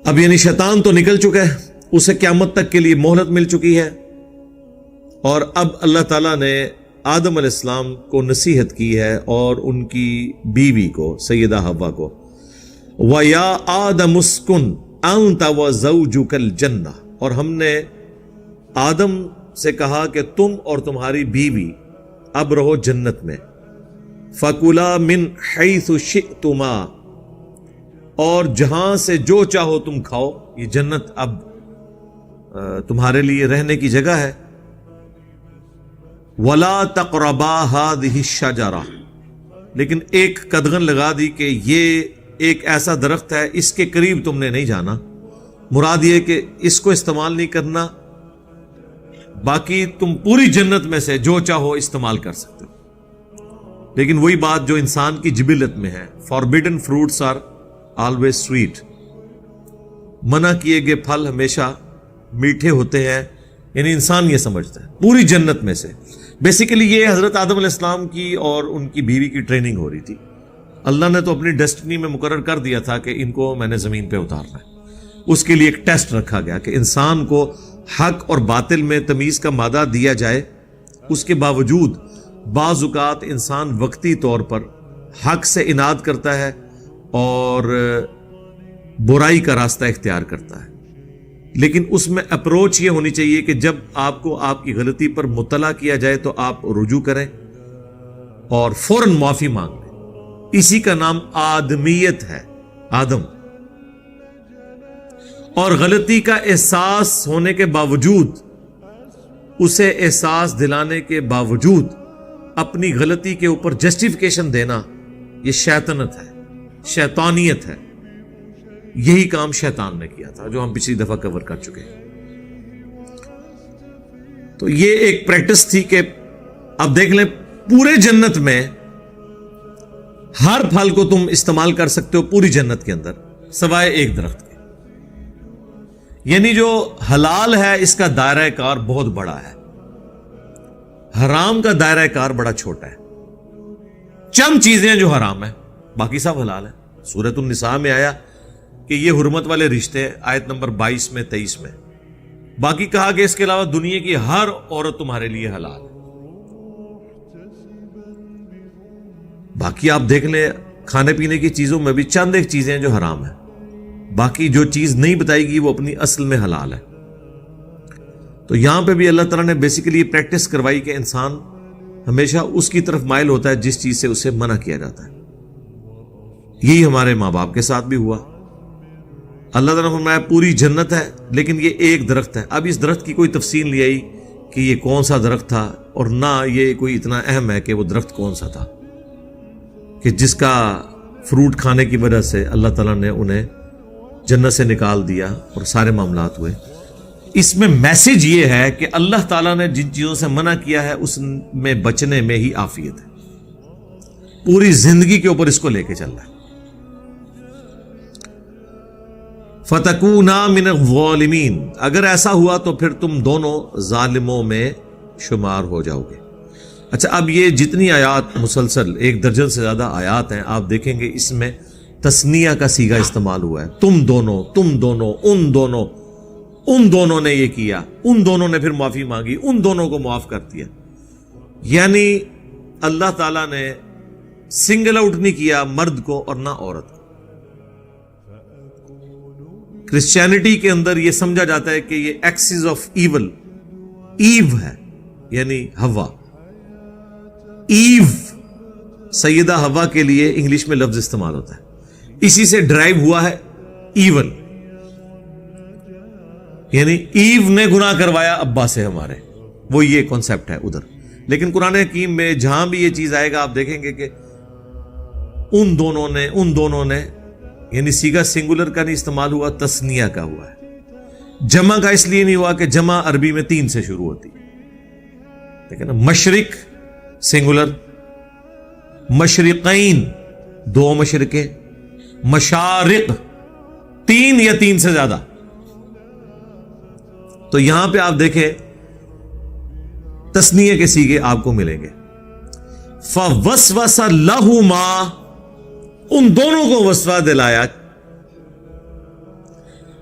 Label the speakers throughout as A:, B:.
A: اب یعنی شیطان تو نکل چکا ہے، اسے قیامت تک کے لیے مہلت مل چکی ہے، اور اب اللہ تعالیٰ نے آدم علیہ السلام کو نصیحت کی ہے اور ان کی بیوی کو سیدہ حوا کو، وَيَا آدَمُ اسْكُنْ أَنْتَ وَزَوْجُكَ الْجَنَّةَ، اور ہم نے آدم سے کہا کہ تم اور تمہاری بیوی اب رہو جنت میں، فَكُلَا مِنْ حَيْثُ شِئْتُمَا، اور جہاں سے جو چاہو تم کھاؤ، یہ جنت اب تمہارے لیے رہنے کی جگہ ہے، وَلَا تَقْرَبَا هَذِهِ الشَّجَرَةَ، لیکن ایک قدغن لگا دی کہ یہ ایک ایسا درخت ہے، اس کے قریب تم نے نہیں جانا، مراد یہ کہ اس کو استعمال نہیں کرنا، باقی تم پوری جنت میں سے جو چاہو استعمال کر سکتے ہو۔ لیکن وہی بات جو انسان کی جبلت میں ہے، forbidden fruits are always sweet, منع کیے گئے پھل ہمیشہ میٹھے ہوتے ہیں، یعنی انسان یہ سمجھتا ہے پوری جنت میں سے۔ بیسیکلی یہ حضرت آدم علیہ السلام کی اور ان کی بیوی کی ٹریننگ ہو رہی تھی۔ اللہ نے تو اپنی ڈیسٹنی میں مقرر کر دیا تھا کہ ان کو میں نے زمین پہ اتارنا ہے، اس کے لیے ایک ٹیسٹ رکھا گیا کہ انسان کو حق اور باطل میں تمیز کا مادہ دیا جائے، اس کے باوجود بعض اوقات انسان وقتی طور پر حق سے اناد کرتا ہے اور برائی کا راستہ اختیار کرتا ہے، لیکن اس میں اپروچ یہ ہونی چاہیے کہ جب آپ کو آپ کی غلطی پر مطلع کیا جائے تو آپ رجوع کریں اور فوراً معافی مانگ لیں۔ اسی کا نام آدمیت ہے، آدم۔ اور غلطی کا احساس ہونے کے باوجود، اسے احساس دلانے کے باوجود اپنی غلطی کے اوپر جسٹیفیکیشن دینا، یہ شیطنت ہے، شیطانیت ہے۔ یہی کام شیطان نے کیا تھا جو ہم پچھلی دفعہ کور کر چکے ہیں۔ تو یہ ایک پریکٹس تھی کہ اب دیکھ لیں پورے جنت میں ہر پھل کو تم استعمال کر سکتے ہو پوری جنت کے اندر، سوائے ایک درخت کے۔ یعنی جو حلال ہے اس کا دائرہ کار بہت بڑا ہے، حرام کا دائرہ کار بڑا چھوٹا ہے۔ چند چیزیں جو حرام ہیں، باقی سب حلال ہے۔ سورۃ النساء میں آیا کہ یہ حرمت والے رشتے، آیت نمبر 22 میں 23 میں، باقی کہا کہ اس کے علاوہ دنیا کی ہر عورت تمہارے لیے حلال ہے۔ باقی آپ دیکھ لیں کھانے پینے کی چیزوں میں بھی چند ایک چیزیں جو حرام ہیں، باقی جو چیز نہیں بتائے گی وہ اپنی اصل میں حلال ہے۔ تو یہاں پہ بھی اللہ تعالیٰ نے بیسیکلی پریکٹس کروائی کہ انسان ہمیشہ اس کی طرف مائل ہوتا ہے جس چیز سے اسے منع کیا جاتا ہے۔ یہی ہمارے ماں باپ کے ساتھ بھی ہوا۔ اللہ تعالیٰ نے فرمایا پوری جنت ہے لیکن یہ ایک درخت ہے۔ اب اس درخت کی کوئی تفصیل نہیں آئی کہ یہ کون سا درخت تھا، اور نہ یہ کوئی اتنا اہم ہے کہ وہ درخت کون سا تھا کہ جس کا فروٹ کھانے کی وجہ سے اللہ تعالیٰ نے انہیں جنت سے نکال دیا اور سارے معاملات ہوئے۔ اس میں میسج یہ ہے کہ اللہ تعالیٰ نے جن چیزوں سے منع کیا ہے اس میں بچنے میں ہی عافیت ہے، پوری زندگی کے اوپر اس کو لے کے چل رہا ہے۔ فَتَكُونَا مِنَ الظَّالِمِينَ، اگر ایسا ہوا تو پھر تم دونوں ظالموں میں شمار ہو جاؤ گے۔ اچھا، اب یہ جتنی آیات مسلسل 1 درجن سے زیادہ آیات ہیں، آپ دیکھیں گے اس میں تثنیہ کا صیغہ استعمال ہوا ہے۔ تم دونوں، تم دونوں، ان دونوں، ان دونوں نے یہ کیا، ان دونوں نے پھر معافی مانگی، ان دونوں کو معاف کر دیا۔ یعنی اللہ تعالیٰ نے سنگل آؤٹ نہیں کیا مرد کو اور نہ عورت کو۔ کرسچینٹی کے اندر یہ سمجھا جاتا ہے کہ یہ ایکسس آف ایول، ایو ہے، یعنی ہوا۔ ایو سیدہ ہوا کے لیے انگلش میں لفظ استعمال ہوتا ہے، اسی سے ڈرائیو ہوا ہے ایول، یعنی ایو نے گناہ کروایا ابا سے ہمارے، وہ یہ کانسیپٹ ہے ادھر۔ لیکن قرآن حکیم میں جہاں بھی یہ چیز آئے گا آپ دیکھیں گے کہ ان دونوں نے یعنی صیغہ سنگولر کا نہیں استعمال ہوا، تثنیہ کا ہوا ہے۔ جمع کا اس لیے نہیں ہوا کہ جمع عربی میں 3 سے شروع ہوتی ہے، ٹھیک ہے نا۔ مشرق سنگولر، مشرقین 2 مشرقیں، مشارق 3 یا 3 سے زیادہ۔ تو یہاں پہ آپ دیکھیں تثنیہ کے صیغے آپ کو ملیں گے۔ فَوَسْوَسَ لَهُمَا، ان دونوں کو وسوسہ دلایا،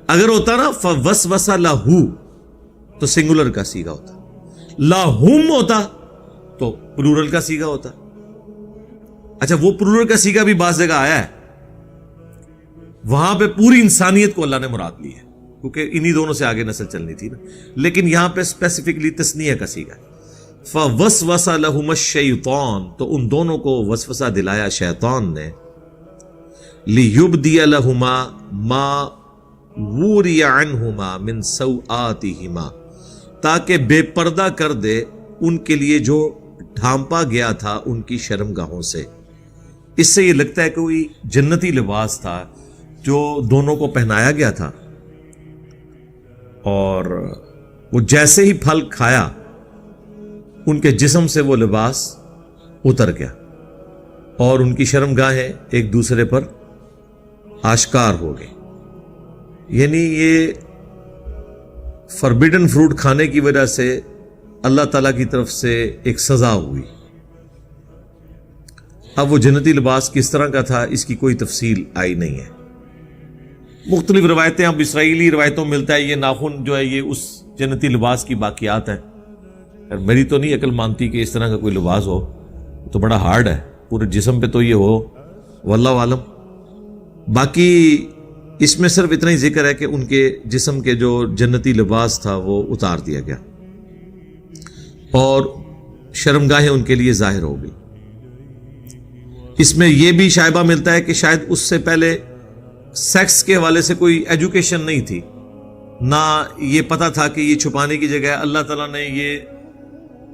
A: اگر ہوتا نا فوسوس لہو تو سنگولر کا سیگا ہوتا، لہم ہوتا تو پلورل کا سیگا ہوتا. اچھا وہ پلورل کا سیگا بھی بعض جگہ آیا ہے، وہاں پہ پوری انسانیت کو اللہ نے مراد لی ہے کیونکہ انہی دونوں سے آگے نسل چلنی تھی نا، لیکن یہاں پہ اسپیسیفکلی تثنیہ کا سیگا ہے. فوسوس لہم الشیطان، تو ان دونوں کو وسوسہ دلایا شیطان نے، لیبدی لہما ما وری عنہما من سوآتہما، تاکہ بے پردہ کر دے ان کے لیے جو ڈھانپا گیا تھا ان کی شرمگاہوں سے. اس سے یہ لگتا ہے کہ کوئی جنتی لباس تھا جو دونوں کو پہنایا گیا تھا، اور وہ جیسے ہی پھل کھایا ان کے جسم سے وہ لباس اتر گیا اور ان کی شرمگاہیں ایک دوسرے پر آشکار ہو گئی. یعنی یہ فربیڈن فروٹ کھانے کی وجہ سے اللہ تعالیٰ کی طرف سے ایک سزا ہوئی. اب وہ جنتی لباس کس طرح کا تھا اس کی کوئی تفصیل آئی نہیں ہے. مختلف روایتیں، اب اسرائیلی روایتوں میں ملتا ہے یہ ناخن جو ہے یہ اس جنتی لباس کی باقیات ہیں. میری تو نہیں عقل مانتی کہ اس طرح کا کوئی لباس ہو، تو بڑا ہارڈ ہے، پورے جسم پہ تو یہ ہو، واللہ عالم. باقی اس میں صرف اتنا ہی ذکر ہے کہ ان کے جسم کے جو جنتی لباس تھا وہ اتار دیا گیا اور شرمگاہیں ان کے لیے ظاہر ہو گئی. اس میں یہ بھی شائبہ ملتا ہے کہ شاید اس سے پہلے سیکس کے حوالے سے کوئی ایجوکیشن نہیں تھی، نہ یہ پتا تھا کہ یہ چھپانے کی جگہ ہے. اللہ تعالیٰ نے یہ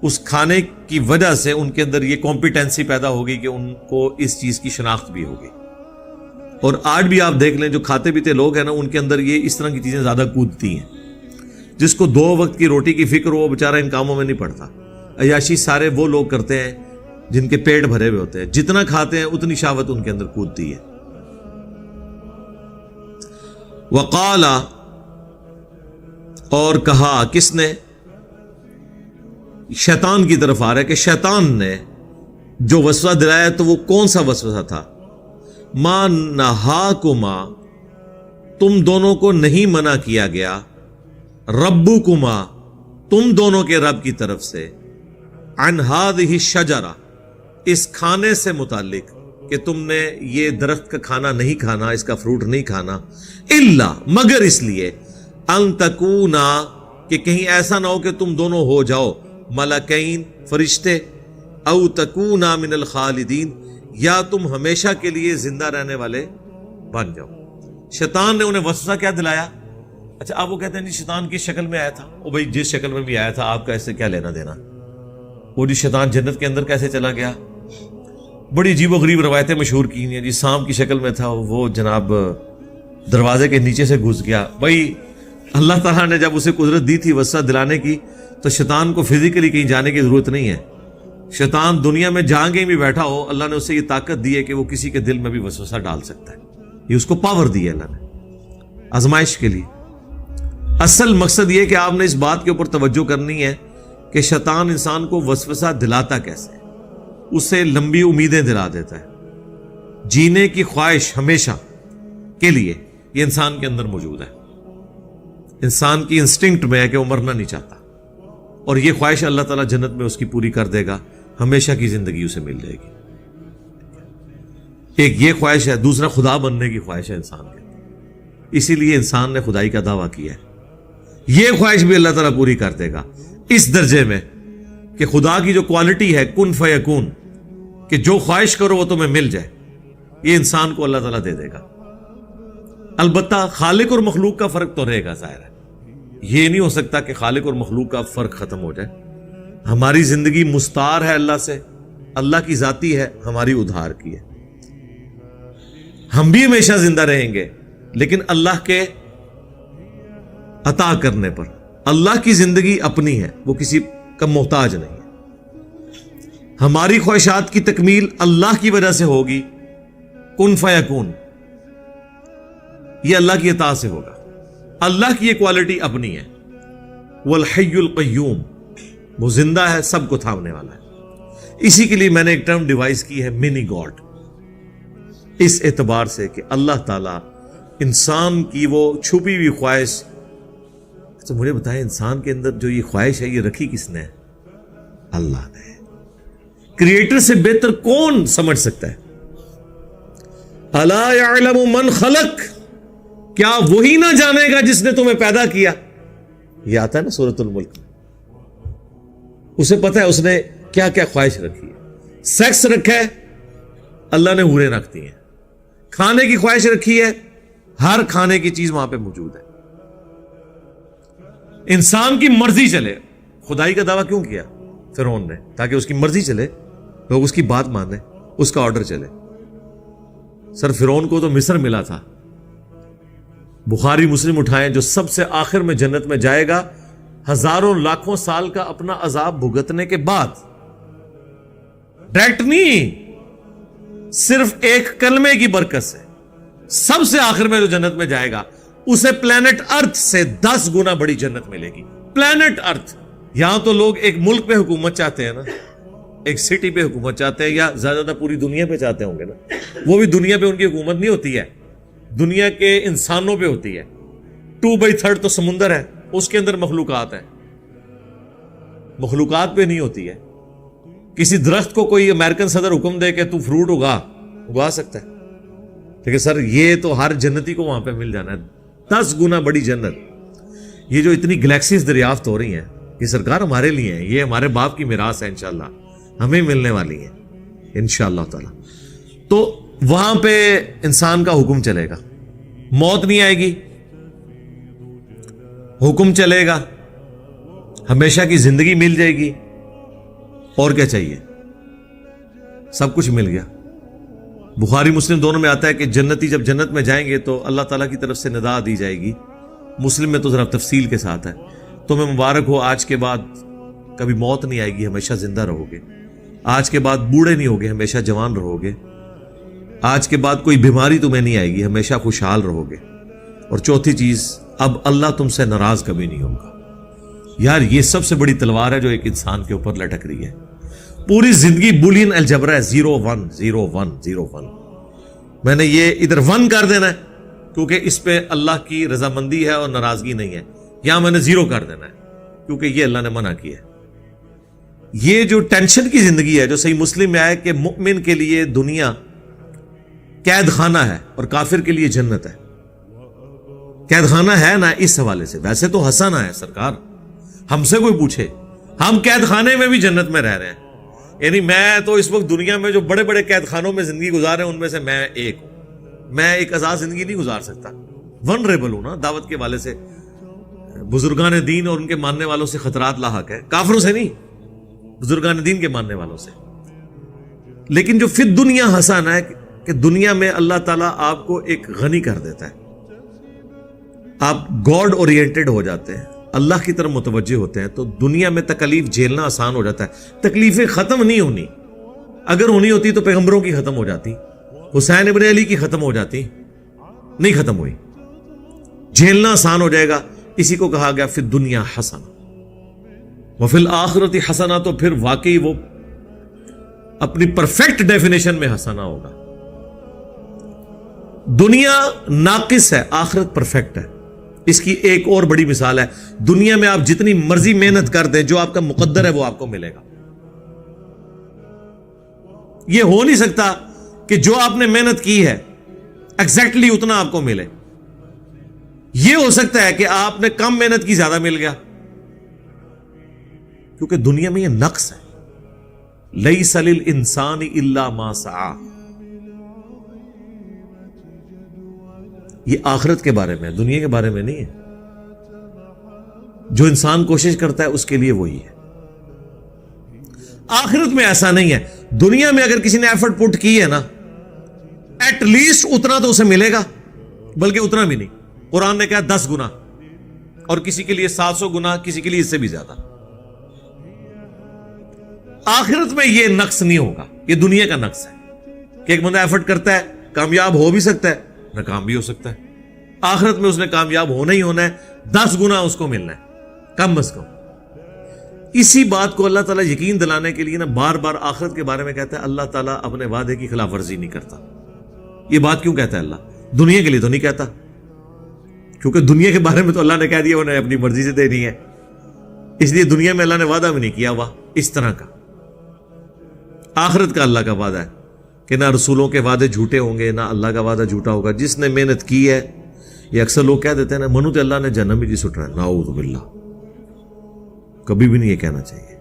A: اس کھانے کی وجہ سے ان کے اندر یہ کمپیٹنسی پیدا ہو گئی کہ ان کو اس چیز کی شناخت بھی ہوگی. اور آج بھی آپ دیکھ لیں جو کھاتے پیتے لوگ ہیں نا، ان کے اندر یہ اس طرح کی چیزیں زیادہ کودتی ہیں. جس کو 2 وقت کی روٹی کی فکر ہو وہ بیچارہ ان کاموں میں نہیں پڑتا. عیاشی سارے وہ لوگ کرتے ہیں جن کے پیٹ بھرے ہوئے ہوتے ہیں، جتنا کھاتے ہیں اتنی شہوت ان کے اندر کودتی ہے. وقال، اور کہا، کس نے؟ شیطان کی طرف آ رہا ہے کہ شیطان نے جو وسوسہ دلایا تو وہ کون سا وسوسہ تھا؟ ما نہاکما، تم دونوں کو نہیں منع کیا گیا، ربکما، تم دونوں کے رب کی طرف سے، عن ہذہ الشجرہ، اس کھانے سے متعلق کہ تم نے یہ درخت کا کھانا نہیں کھانا، اس کا فروٹ نہیں کھانا، الا، مگر اس لیے، ان تکونا، کہ کہیں ایسا نہ ہو کہ تم دونوں ہو جاؤ ملکین، فرشتے، او تکونا من الخالدین، یا تم ہمیشہ کے لیے زندہ رہنے والے بن جاؤ. شیطان نے انہیں وسوسہ کیا دلایا؟ اچھا اب وہ کہتے ہیں جی شیطان کی شکل میں آیا تھا. او بھائی جس شکل میں بھی آیا تھا آپ کا اس سے کیا لینا دینا؟ وہ جی شیطان جنت کے اندر کیسے چلا گیا؟ بڑی عجیب و غریب روایتیں مشہور کی ہیں. جی سانپ کی شکل میں تھا، وہ جناب دروازے کے نیچے سے گھس گیا. بھائی اللہ تعالیٰ نے جب اسے قدرت دی تھی وسوسہ دلانے کی تو شیطان کو فزیکلی کہیں جانے کی ضرورت نہیں ہے. شیطان دنیا میں جہاں کہیں بھی بیٹھا ہو، اللہ نے اسے یہ طاقت دی ہے کہ وہ کسی کے دل میں بھی وسوسہ ڈال سکتا ہے. یہ اس کو پاور دی ہے اللہ نے آزمائش کے لیے. اصل مقصد یہ کہ آپ نے اس بات کے اوپر توجہ کرنی ہے کہ شیطان انسان کو وسوسہ دلاتا کیسے ہے. اسے لمبی امیدیں دلا دیتا ہے، جینے کی خواہش ہمیشہ کے لیے یہ انسان کے اندر موجود ہے. انسان کی انسٹنکٹ میں ہے کہ وہ مرنا نہیں چاہتا، اور یہ خواہش اللہ تعالیٰ جنت میں اس کی پوری کر دے گا، ہمیشہ کی زندگی اسے مل جائے گی. ایک یہ خواہش ہے، دوسرا خدا بننے کی خواہش ہے انسان کے. اسی لیے انسان نے خدائی کا دعویٰ کیا ہے. یہ خواہش بھی اللہ تعالیٰ پوری کر دے گا اس درجے میں کہ خدا کی جو کوالٹی ہے کن فیکون، کہ جو خواہش کرو وہ تمہیں مل جائے، یہ انسان کو اللہ تعالیٰ دے دے گا. البتہ خالق اور مخلوق کا فرق تو رہے گا، ظاہر ہے. یہ نہیں ہو سکتا کہ خالق اور مخلوق کا فرق ختم ہو جائے. ہماری زندگی مستعار ہے اللہ سے، اللہ کی ذاتی ہے، ہماری ادھار کی ہے. ہم بھی ہمیشہ زندہ رہیں گے لیکن اللہ کے عطا کرنے پر. اللہ کی زندگی اپنی ہے، وہ کسی کا محتاج نہیں ہے. ہماری خواہشات کی تکمیل اللہ کی وجہ سے ہوگی، کن فیکون، یہ اللہ کی عطا سے ہوگا. اللہ کی یہ کوالٹی اپنی ہے. والحی القیوم، وہ زندہ ہے، سب کو تھامنے والا ہے. اسی کے لیے میں نے ایک ٹرم ڈیوائز کی ہے، منی گاڈ، اس اعتبار سے کہ اللہ تعالی انسان کی وہ چھپی ہوئی خواہش. تو مجھے بتائیں انسان کے اندر جو یہ خواہش ہے یہ رکھی کس نے؟ اللہ نے. کریٹر سے بہتر کون سمجھ سکتا ہے؟ الا یعلم من خلق، کیا وہی نہ جانے گا جس نے تمہیں پیدا کیا؟ یہ آتا ہے نا سورۃ الملک میں. اسے پتا ہے اس نے کیا کیا خواہش رکھی ہے. سیکس رکھا ہے، اللہ نے حوریں رکھ دی ہیں. کھانے کی خواہش رکھی ہے، ہر کھانے کی چیز وہاں پہ موجود ہے. انسان کی مرضی چلے. خدائی کا دعویٰ کیوں کیا فرعون نے؟ تاکہ اس کی مرضی چلے، لوگ اس کی بات مانیں، اس کا آرڈر چلے. سر فرعون کو تو مصر ملا تھا. بخاری مسلم اٹھائیں، جو سب سے آخر میں جنت میں جائے گا ہزاروں لاکھوں سال کا اپنا عذاب بھگتنے کے بعد. ڈائریکٹ نہیں، صرف ایک کلمے کی برکت سے سب سے آخر میں جو جنت میں جائے گا اسے پلانٹ ارتھ سے 10 گنا بڑی جنت ملے گی. پلانٹ ارتھ. یہاں تو لوگ ایک ملک پہ حکومت چاہتے ہیں نا، ایک سٹی پہ حکومت چاہتے ہیں، یا زیادہ تر پوری دنیا پہ چاہتے ہوں گے نا. وہ بھی دنیا پہ ان کی حکومت نہیں ہوتی ہے، دنیا کے انسانوں پہ ہوتی ہے. 2/3 تو سمندر ہے، اس کے اندر مخلوقات ہیں. مخلوقات پہ نہیں ہوتی ہے. کسی درخت کو کوئی امریکن صدر حکم دے کہ تو فروٹ اگا سکتا ہے، لیکن سر یہ تو ہر جنتی کو وہاں پہ مل جانا ہے. 10 گنا بڑی جنت. یہ جو اتنی گلیکسیز دریافت ہو رہی ہیں یہ سرکار ہمارے لیے ہیں، یہ ہمارے باپ کی میراث ہے، انشاءاللہ ہمیں ملنے والی ہیں انشاءاللہ تعالی. تو وہاں پہ انسان کا حکم چلے گا، موت نہیں آئے گی، حکم چلے گا، ہمیشہ کی زندگی مل جائے گی. اور کیا چاہیے؟ سب کچھ مل گیا. بخاری مسلم دونوں میں آتا ہے کہ جنتی جب جنت میں جائیں گے تو اللہ تعالیٰ کی طرف سے ندا دی جائے گی. مسلم میں تو ذرا تفصیل کے ساتھ ہے. تمہیں مبارک ہو، آج کے بعد کبھی موت نہیں آئے گی، ہمیشہ زندہ رہو گے. آج کے بعد بوڑھے نہیں ہوگے، ہمیشہ جوان رہو گے. آج کے بعد کوئی بیماری تمہیں نہیں آئے گی، ہمیشہ خوشحال رہو گے. اور چوتھی چیز، اب اللہ تم سے ناراض کبھی نہیں ہوگا. یار یہ سب سے بڑی تلوار ہے جو ایک انسان کے اوپر لٹک رہی ہے. پوری زندگی بولین الجبرا ہے، 0 1 0 1 0 1. میں نے یہ ادھر 1 کر دینا ہے کیونکہ اس پہ اللہ کی رضامندی ہے اور ناراضگی نہیں ہے. یہاں میں نے 0 کر دینا ہے کیونکہ یہ اللہ نے منع کیا ہے. یہ جو ٹینشن کی زندگی ہے جو صحیح مسلم میں آئے کہ مؤمن کے لیے دنیا قید خانہ ہے اور کافر کے لیے جنت ہے. قید خانہ ہے نا اس حوالے سے، ویسے تو ہنسانا ہے سرکار. ہم سے کوئی پوچھے، ہم قید خانے میں بھی جنت میں رہ رہے ہیں. یعنی میں تو اس وقت دنیا میں جو بڑے بڑے قید خانوں میں زندگی گزار رہے ہیں ان میں سے میں ایک ہوں. میں ایک آزاد زندگی نہیں گزار سکتا. ونریبل ہوں نا دعوت کے والے سے. بزرگان دین اور ان کے ماننے والوں سے خطرات لاحق ہے، کافروں سے نہیں، بزرگان دین کے ماننے والوں سے. لیکن جو فی دنیا ہنسانا ہے کہ دنیا میں اللہ تعالیٰ آپ کو ایک غنی کر دیتا ہے، آپ گاڈ اورینٹڈ ہو جاتے ہیں، اللہ کی طرف متوجہ ہوتے ہیں، تو دنیا میں تکلیف جھیلنا آسان ہو جاتا ہے. تکلیفیں ختم نہیں ہونی. اگر ہونی ہوتی تو پیغمبروں کی ختم ہو جاتی، حسین ابن علی کی ختم ہو جاتی، نہیں ختم ہوئی. جھیلنا آسان ہو جائے گا. اسی کو کہا گیا فی الدنیا حسنہ وفی الآخرۃ حسنہ. تو پھر واقعی وہ اپنی پرفیکٹ ڈیفینیشن میں حسنہ ہوگا. دنیا ناقص ہے، آخرت پرفیکٹ ہے. اس کی ایک اور بڑی مثال ہے، دنیا میں آپ جتنی مرضی محنت کر دیں جو آپ کا مقدر ہے وہ آپ کو ملے گا. یہ ہو نہیں سکتا کہ جو آپ نے محنت کی ہے ایگزیکٹلی اتنا آپ کو ملے. یہ ہو سکتا ہے کہ آپ نے کم محنت کی، زیادہ مل گیا، کیونکہ دنیا میں یہ نقص ہے. لیس للانسان الا ما سعی. یہ آخرت کے بارے میں، دنیا کے بارے میں نہیں ہے. جو انسان کوشش کرتا ہے اس کے لیے وہی ہے. آخرت میں ایسا نہیں ہے. دنیا میں اگر کسی نے ایفرٹ پٹ کی ہے نا، ایٹ لیسٹ اتنا تو اسے ملے گا، بلکہ اتنا بھی نہیں. قرآن نے کہا 10 گنا، اور کسی کے لیے 700 گنا، کسی کے لیے اس سے بھی زیادہ. آخرت میں یہ نقص نہیں ہوگا. یہ دنیا کا نقص ہے کہ ایک بندہ ایفرٹ کرتا ہے، کامیاب ہو بھی سکتا ہے، ناکام بھی ہو سکتا ہے. آخرت میں اس نے کامیاب ہونا ہی ہونا ہے، 10 گنا اس کو ملنا ہے کم از کم. اسی بات کو اللہ تعالیٰ یقین دلانے کے لیے نا بار بار آخرت کے بارے میں کہتا ہے اللہ تعالیٰ اپنے وعدے کی خلاف ورزی نہیں کرتا. یہ بات کیوں کہتا ہے اللہ؟ دنیا کے لیے تو نہیں کہتا. کیونکہ دنیا کے بارے میں تو اللہ نے کہہ دیا انہیں اپنی مرضی سے دینی ہے، اس لیے دنیا میں اللہ نے وعدہ بھی نہیں کیا ہوا اس طرح کا۔ آخرت کا اللہ کا وعدہ ہے کہ نہ رسولوں کے وعدے جھوٹے ہوں گے، نہ اللہ کا وعدہ جھوٹا ہوگا۔ جس نے محنت کی ہے، یہ اکثر لوگ کہہ دیتے ہیں نا منو تو اللہ نے جہنم میں جی سٹ رہا ہے، نعوذ باللہ، کبھی بھی نہیں یہ کہنا چاہیے۔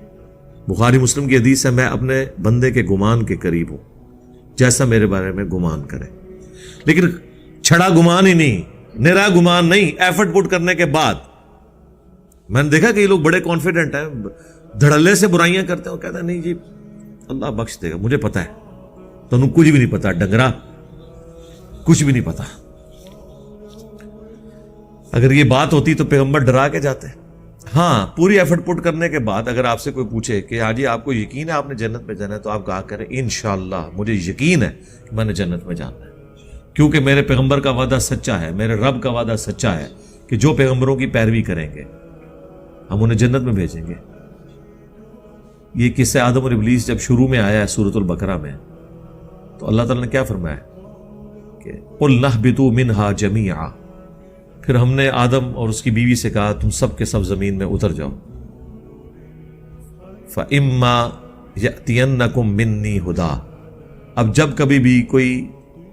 A: بخاری مسلم کی حدیث ہے میں اپنے بندے کے گمان کے قریب ہوں جیسا میرے بارے میں گمان کرے، لیکن چھڑا گمان ہی نہیں، نرا گمان نہیں، ایفرٹ پٹ کرنے کے بعد۔ میں نے دیکھا کہ یہ لوگ بڑے کانفیڈنٹ ہیں، دھڑلے سے برائیاں کرتے ہیں، کہتے ہیں نہیں جی اللہ بخش دے گا، مجھے پتا ہے، تو انہوں کچھ بھی نہیں پتا، ڈنگرا کچھ بھی نہیں پتا۔ اگر یہ بات ہوتی تو پیغمبر ڈرا کے جاتے۔ ہاں، پوری ایفرٹ پٹ کرنے کے بعد اگر آپ سے کوئی پوچھے کہ ہاں جی آپ کو یقین ہے آپ نے جنت میں جانا ہے، تو آپ کہا کریں انشاءاللہ مجھے یقین ہے کہ میں نے جنت میں جانا ہے، کیونکہ میرے پیغمبر کا وعدہ سچا ہے، میرے رب کا وعدہ سچا ہے کہ جو پیغمبروں کی پیروی کریں گے ہم انہیں جنت میں بھیجیں گے۔ یہ قصہ آدم اور ابلیس جب شروع میں آیا ہے سورۃ البقرہ میں، تو اللہ تعالیٰ نے کیا فرمایا کہ قُلْ نَهْبِطُوا مِنْهَا جَمِيعًا، پھر ہم نے آدم اور اس کی بیوی سے کہا تم سب کے سب زمین میں اتر جاؤ۔ فَإِمَّا يَأْتِيَنَّكُم مِّنِّي هُدًى، اب جب کبھی بھی کوئی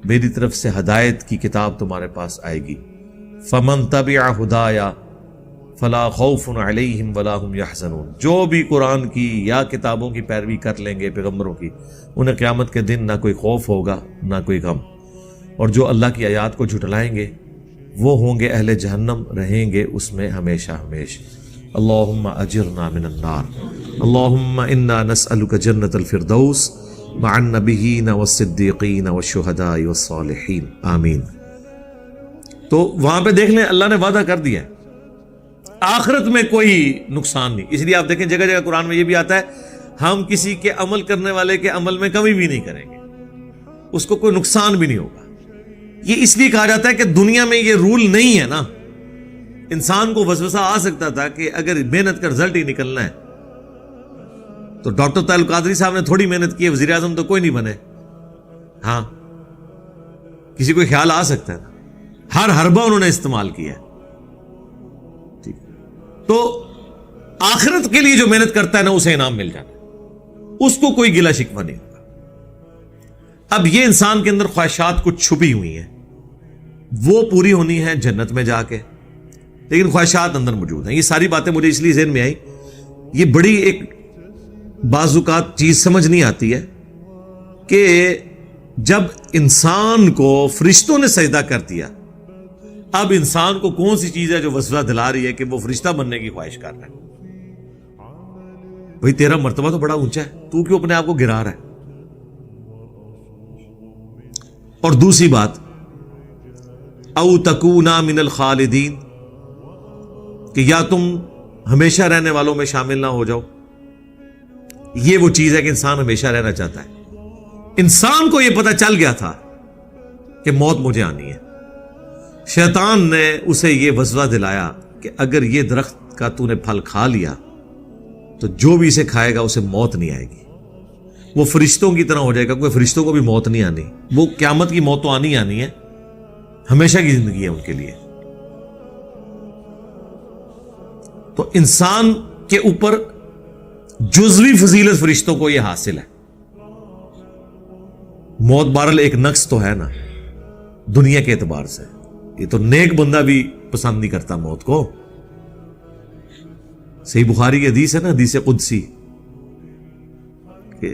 A: میری طرف سے ہدایت کی کتاب تمہارے پاس آئے گی، فَمَن تَبِعَ هُدَايَ فَلَا خَوْفٌ عَلَيْهِمْ وَلَا هُمْ يَحْزَنُونَ، جو بھی قرآن کی یا کتابوں کی پیروی کر لیں گے پیغمبروں کی، انہیں قیامت کے دن نہ کوئی خوف ہوگا نہ کوئی غم، اور جو اللہ کی آیات کو جھٹلائیں گے وہ ہوں گے اہل جہنم، رہیں گے اس میں ہمیشہ ہمیشہ۔ اللہم اجرنا من النار، اللہم انا نسألک جنت الفردوس مع النبیین والصدیقین والشہداء والصالحین، آمین۔ تو وہاں پہ دیکھ لیں اللہ نے وعدہ کر دیا ہے آخرت میں کوئی نقصان نہیں۔ اس لیے آپ دیکھیں جگہ جگہ قرآن میں یہ بھی آتا ہے ہم کسی کے عمل کرنے والے کے عمل میں کمی بھی نہیں کریں گے، اس کو کوئی نقصان بھی نہیں ہوگا۔ یہ اس لیے کہا جاتا ہے کہ دنیا میں یہ رول نہیں ہے نا، انسان کو وسوسہ آ سکتا تھا کہ اگر محنت کا رزلٹ ہی نکلنا ہے تو ڈاکٹر طاہر القادری صاحب نے تھوڑی محنت کی ہے، وزیر اعظم تو کوئی نہیں بنے۔ ہاں، کسی کو خیال آ سکتا ہے نا، ہر حربہ انہوں نے استعمال کیا ہے۔ تو آخرت کے لیے جو محنت کرتا ہے نا اسے انعام مل جاتا ہے، اس کو کوئی گلہ شکوہ نہیں ہوگا۔ اب یہ انسان کے اندر خواہشات کچھ چھپی ہوئی ہیں، وہ پوری ہونی ہے جنت میں جا کے، لیکن خواہشات اندر موجود ہیں۔ یہ ساری باتیں مجھے اس لیے ذہن میں آئی، یہ بڑی ایک بعض اوقات چیز سمجھ نہیں آتی ہے کہ جب انسان کو فرشتوں نے سجدہ کر دیا، اب انسان کو کون سی چیز ہے جو وسوسہ دلا رہی ہے کہ وہ فرشتہ بننے کی خواہش کر رہا ہے؟ بھئی تیرا مرتبہ تو بڑا اونچا ہے، تو کیوں اپنے آپ کو گرا رہا ہے؟ اور دوسری بات، او تکونا من الخالدین، کہ یا تم ہمیشہ رہنے والوں میں شامل نہ ہو جاؤ۔ یہ وہ چیز ہے کہ انسان ہمیشہ رہنا چاہتا ہے۔ انسان کو یہ پتہ چل گیا تھا کہ موت مجھے آنی ہے، شیطان نے اسے یہ وسوسہ دلایا کہ اگر یہ درخت کا تو نے پھل کھا لیا تو جو بھی اسے کھائے گا اسے موت نہیں آئے گی، وہ فرشتوں کی طرح ہو جائے گا، کیونکہ فرشتوں کو بھی موت نہیں آنی، وہ قیامت کی موت تو آنی آنی ہے، ہمیشہ کی زندگی ہے ان کے لیے۔ تو انسان کے اوپر جزوی فضیلت فرشتوں کو یہ حاصل ہے۔ موت بہرحال ایک نقص تو ہے نا دنیا کے اعتبار سے، یہ تو نیک بندہ بھی پسند نہیں کرتا موت کو۔ صحیح بخاری کی حدیث ہے نا، حدیث قدسی، کہ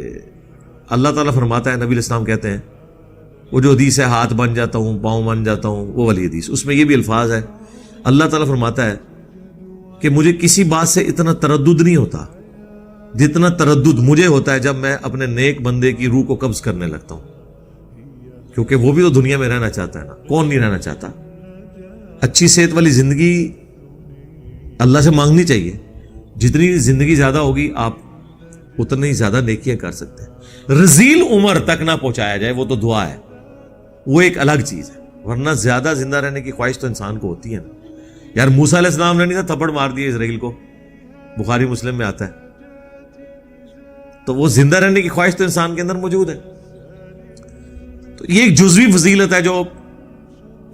A: اللہ تعالیٰ فرماتا ہے، نبی علیہ السلام کہتے ہیں، وہ جو حدیث ہے ہاتھ بن جاتا ہوں پاؤں بن جاتا ہوں، وہ والی حدیث، اس میں یہ بھی الفاظ ہے، اللہ تعالیٰ فرماتا ہے کہ مجھے کسی بات سے اتنا تردد نہیں ہوتا جتنا تردد مجھے ہوتا ہے جب میں اپنے نیک بندے کی روح کو قبض کرنے لگتا ہوں، کیونکہ وہ بھی تو دنیا میں رہنا چاہتا ہے نا، کون نہیں رہنا چاہتا؟ اچھی صحت والی زندگی اللہ سے مانگنی چاہیے، جتنی زندگی زیادہ ہوگی آپ اتنی زیادہ نیکیاں کر سکتے ہیں۔ رزیل عمر تک نہ پہنچایا جائے وہ تو دعا ہے، وہ ایک الگ چیز ہے، ورنہ زیادہ زندہ رہنے کی خواہش تو انسان کو ہوتی ہے نا۔ یار موسیٰ علیہ السلام نے نہیں تھا تھپڑ مار دیا اسرائیل کو، بخاری مسلم میں آتا ہے، تو وہ زندہ رہنے کی خواہش تو انسان کے اندر موجود ہے۔ تو یہ ایک جزوی فضیلت ہے جو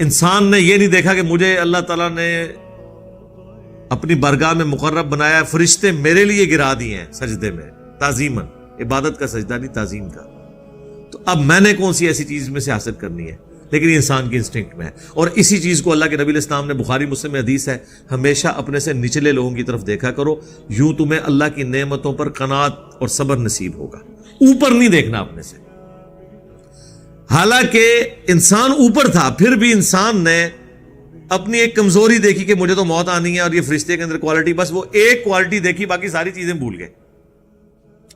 A: انسان نے یہ نہیں دیکھا کہ مجھے اللہ تعالیٰ نے اپنی برگاہ میں مقرب بنایا، فرشتے میرے لیے گرا دیے ہیں سجدے میں تعظیماً، عبادت کا سجدہ نہیں تعظیم کا، تو اب میں نے کون سی ایسی چیز میں سے حاصل کرنی ہے؟ لیکن یہ انسان کی انسٹنکٹ میں ہے، اور اسی چیز کو اللہ کے نبی علیہ السلام نے بخاری مسلم میں حدیث ہے، ہمیشہ اپنے سے نچلے لوگوں کی طرف دیکھا کرو، یوں تمہیں اللہ کی نعمتوں پر قناعت اور صبر نصیب ہوگا، اوپر نہیں دیکھنا اپنے سے۔ حالانکہ انسان اوپر تھا، پھر بھی انسان نے اپنی ایک کمزوری دیکھی کہ مجھے تو موت آنی ہے، اور یہ فرشتے کے اندر کوالٹی، بس وہ ایک کوالٹی دیکھی، باقی ساری چیزیں بھول گئے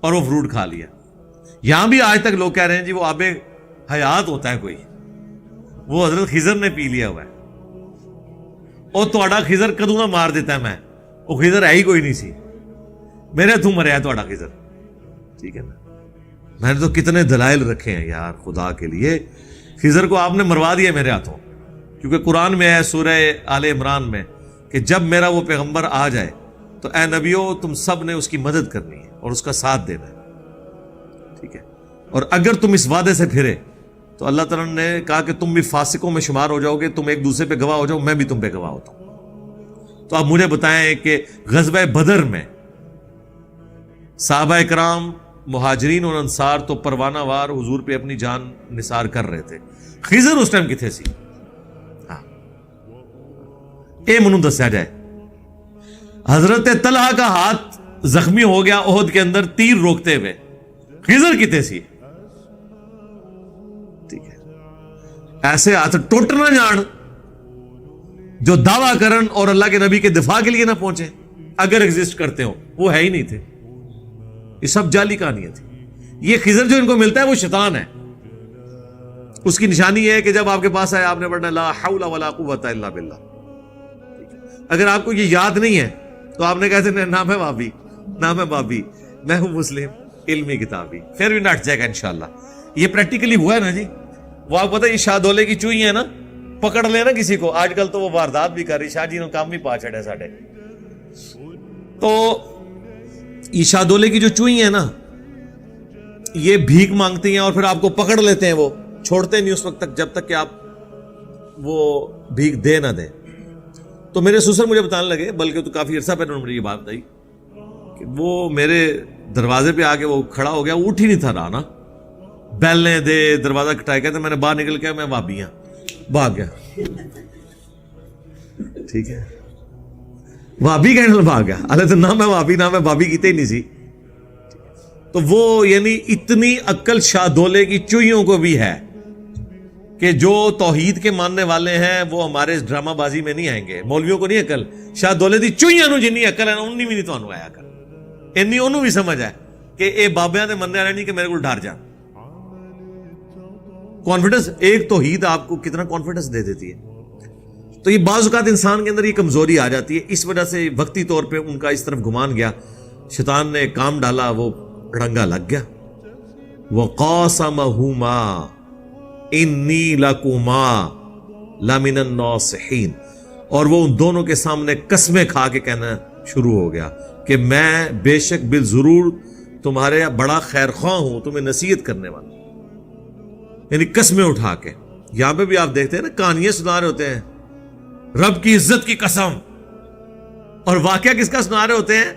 A: اور وہ فروٹ کھا لیا۔ یہاں بھی آج تک لوگ کہہ رہے ہیں جی وہ آب حیات ہوتا ہے کوئی، وہ حضرت خضر نے پی لیا ہوا ہے، اور تہاڈا خضر کدوں نہ مار دیتا ہے، میں وہ خضر ہے ہی کوئی نہیں سی، میرے ہاتھوں مریا تہاڈا خضر، ٹھیک ہے نا۔ میں نے تو کتنے دلائل رکھے ہیں یار خدا کے لیے، خضر کو آپ نے مروا دیا میرے ہاتھوں، کیونکہ قرآن میں ہے سورہ آل عمران میں کہ جب میرا وہ پیغمبر آ جائے تو اے نبیو تم سب نے اس کی مدد کرنی ہے اور اس کا ساتھ دینا ہے، ٹھیک ہے، اور اگر تم اس وعدے سے پھرے تو اللہ تعالیٰ نے کہا کہ تم بھی فاسقوں میں شمار ہو جاؤ گے، تم ایک دوسرے پہ گواہ ہو جاؤ، میں بھی تم پہ گواہ ہوتا ہوں۔ تو آپ مجھے بتائیں کہ غزوہ بدر میں صحابہ اکرام مہاجرین اور انصار تو پروانہ وار حضور پہ اپنی جان نثار کر رہے تھے، خضر اس ٹائم کتنے سی؟ ہاں اے منو دسیا جائے، حضرت طلحہ کا ہاتھ زخمی ہو گیا احد کے اندر تیر روکتے ہوئے، خضر کتنے سی؟ ٹھیک ہے، ایسے ہاتھ ٹوٹ نہ جان جو دعویٰ کرن اور اللہ کے نبی کے دفاع کے لیے نہ پہنچے، اگر ایگزسٹ کرتے ہو، وہ ہے ہی نہیں تھے، یہ سب جعلی کہانیاں تھی۔ یہ خضر جو ان کو ملتا ہے وہ شیطان ہے، اس کی نشانی یہ ہے کہ جب آپ کے پاس آئے آپ نے پڑھنا لا حول ولا قوت الا باللہ۔ اگر آپ کو یہ یاد نہیں ہے تو آپ نے کہتے ہیں نہ میں بابی، نہ میں بابی، میں ہوں مسلم علمی کتابی، پھر بھی نٹ جائے گا انشاءاللہ۔ یہ پریکٹیکلی ہوا ہے نا جی، وہ آپ پتہ یہ شاہ دولے کی چوئی ہے نا، پکڑ لے نا کسی کو، آج کل تو وہ واردات بھی کر رہی، شاہ جی نے کام بھی پا چھڑے ساڑھے، تو یہ شاہ دولے کی جو چوئی ہیں نا، یہ بھیک مانگتی ہیں اور پھر آپ کو پکڑ لیتے ہیں، وہ چھوڑتے نہیں اس وقت تک جب تک کہ آپ وہ بھیک دے نہ دیں۔ تو میرے سسر مجھے بتانے لگے، بلکہ تو کافی عرصہ پہلے انہوں نے مجھے یہ بات بتائی کہ وہ میرے دروازے پہ آ کے وہ کھڑا ہو گیا، وہ اٹھ ہی نہیں تھا رہا نا، بیلنے دے دروازہ کھٹائے، کہتے میں نے باہر نکل کے میں وابی ہوں، بھاگ گیا، ٹھیک ہے، وابی کہنے بھاگ گیا، اللہ تو نہ میں وابی نہ میں بابی کیتے ہی نہیں سی۔ تو وہ یعنی اتنی عقل شاہ دولے کی چوئیوں کو بھی ہے کہ جو توحید کے ماننے والے ہیں وہ ہمارے اس ڈرامہ بازی میں نہیں آئیں گے، مولویوں کو نہیں عقل، شاہ دولے دی چوئیاں نو جنی عقل ہے نا انہی بھی نہیں تانوں آیا کر، انی انہوں بھی سمجھ ہے کہ اے بابیاں دے مننے والے نہیں کہ میرے کو ڈر جان۔ کانفیڈنس، ایک توحید آپ کو کتنا کانفیڈنس دے دیتی ہے۔ تو یہ بعض اوقات انسان کے اندر یہ کمزوری آ جاتی ہے، اس وجہ سے وقتی طور پہ ان کا اس طرف گمان گیا، شیطان نے کام ڈالا، وہ رنگا لگ گیا۔ وَقَاسَمَهُمَا إِنِّي لَكُمَا لَمِنَ النَّاصِحِينَ، اور وہ ان دونوں کے سامنے قسمیں کھا کے کہنا شروع ہو گیا کہ میں بے شک بالضرور تمہارے بڑا خیر خواہ ہوں، تمہیں نصیحت کرنے والا، یعنی قسمیں اٹھا کے۔ یہاں پہ بھی آپ دیکھتے ہیں نا کہانیاں سنا رہے ہوتے ہیں، رب کی عزت کی قسم، اور واقعہ کس کا سنا رہے ہوتے ہیں؟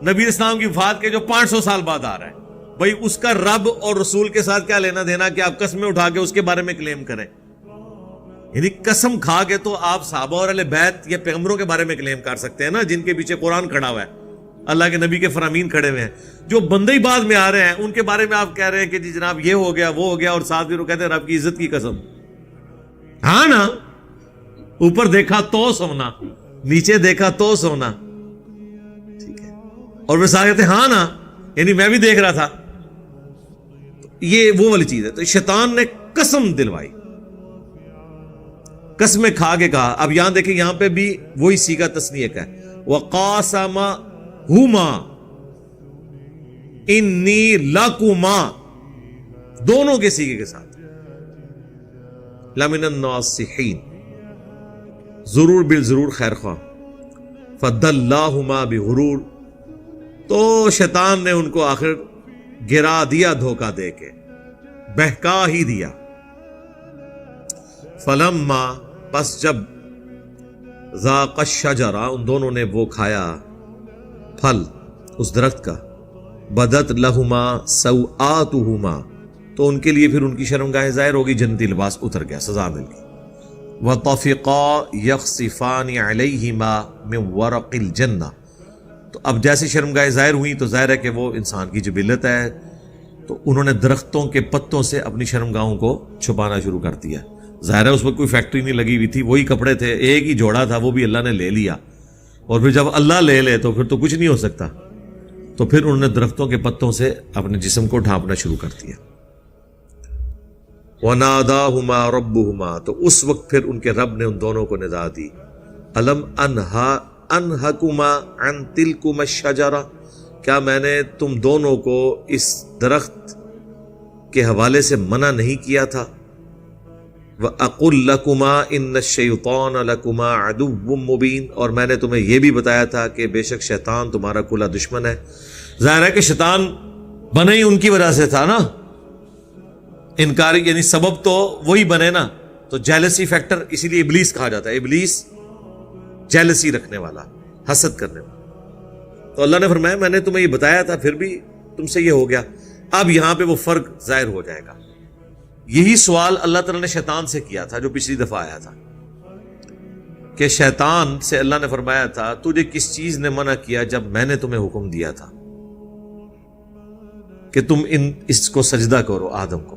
A: نبی اسلام کی وفات کے جو 500 سال بعد آ رہا ہے، بھائی اس کا رب اور رسول کے ساتھ کیا لینا دینا کہ آپ قسمیں اٹھا کے اس کے بارے میں کلیم کریں؟ یعنی قسم کھا کے تو آپ صحابہ اور اہل بیت یا پیغمبروں کے بارے میں کلیم کر سکتے ہیں نا، جن کے پیچھے قرآن کھڑا ہوا ہے، اللہ کے نبی کے فرامین کھڑے ہوئے ہیں۔ جو بندے ہی بعد میں آ رہے ہیں ان کے بارے میں آپ کہہ رہے ہیں کہ جی جناب یہ ہو گیا وہ ہو گیا، اور ساتھ بھی وہ کہتے ہیں رب کی عزت کی قسم۔ ہاں نا، اوپر دیکھا تو سونا، نیچے دیکھا تو سونا، ٹھیک ہے، اور وہ سارے کہتے ہیں ہاں نا، یعنی میں بھی دیکھ رہا تھا۔ یہ وہ والی چیز ہے۔ تو شیطان نے قسم دلوائی، قسمیں کھا کے کہا۔ اب یہاں دیکھیں، یہاں پہ بھی وہی صیغہ تثنیہ کا ہے، وَقَاسَمَهُمَا إِنِّي لَكُمَا، دونوں کے صیغے کے ساتھ، لَمِنَ النَّاصِحِينَ، ضرور بالضرور خیر خواہ، فَدَلَّاهُمَا بِغُرُورٍ، تو شیطان نے ان کو آخر گرا دیا، دھوکہ دے کے بہکا ہی دیا۔ فلما پس جب ذاق الشجرہ ان دونوں نے وہ کھایا پھل اس درخت کا، بدت لہما سوآتہما تو ان کے لیے پھر ان کی شرمگاہیں ظاہر ہوگی، جنتی لباس اتر گیا، سزا مل گئی۔ وَطَفِقَا يَخْصِفَانِ عَلَيْهِمَا مِنْ وَرَقِ الْجَنَّةِ تو اب جیسے شرمگاہیں ظاہر ہوئیں تو ظاہر ہے کہ وہ انسان کی جبلت ہے، تو انہوں نے درختوں کے پتوں سے اپنی شرمگاہوں کو چھپانا شروع کر دیا۔ ظاہر ہے اس وقت کوئی فیکٹری نہیں لگی ہوئی تھی، وہی کپڑے تھے، ایک ہی جوڑا تھا، وہ بھی اللہ نے لے لیا، اور پھر جب اللہ لے لے تو پھر تو کچھ نہیں ہو سکتا، تو پھر انہوں نے درختوں کے پتوں سے اپنے جسم کو ڈھانپنا شروع کر دیا۔ وَنَادَاهُمَا رَبُّهُمَا تو اس وقت پھر ان کے رب نے ان دونوں کو ندا دی، أَلَمْ أَنْهَكُمَا عَنْ تِلْكُمَا الشَّجَرَةِ کیا میں نے تم دونوں کو اس درخت کے حوالے سے منع نہیں کیا تھا؟ وَأَقُلْ لَكُمَا إِنَّ الشَّيْطَانَ لَكُمَا عَدُوٌّ مُّبِينٌ اور میں نے تمہیں یہ بھی بتایا تھا کہ بے شک شیطان تمہارا کھلا دشمن ہے۔ ظاہر ہے کہ شیطان بنے ہی ان کی وجہ سے تھا نا، انکاری یعنی سبب تو وہی بنے نا، تو جیلسی فیکٹر، اسی لیے ابلیس کہا جاتا ہے، ابلیس جیلسی رکھنے والا، حسد کرنے والا۔ تو اللہ نے فرمایا میں نے تمہیں یہ بتایا تھا، پھر بھی تم سے یہ ہو گیا۔ اب یہاں پہ وہ فرق ظاہر ہو جائے گا۔ یہی سوال اللہ تعالیٰ نے شیطان سے کیا تھا جو پچھلی دفعہ آیا تھا، کہ شیطان سے اللہ نے فرمایا تھا تجھے کس چیز نے منع کیا جب میں نے تمہیں حکم دیا تھا کہ تم اس کو سجدہ کرو، آدم کو۔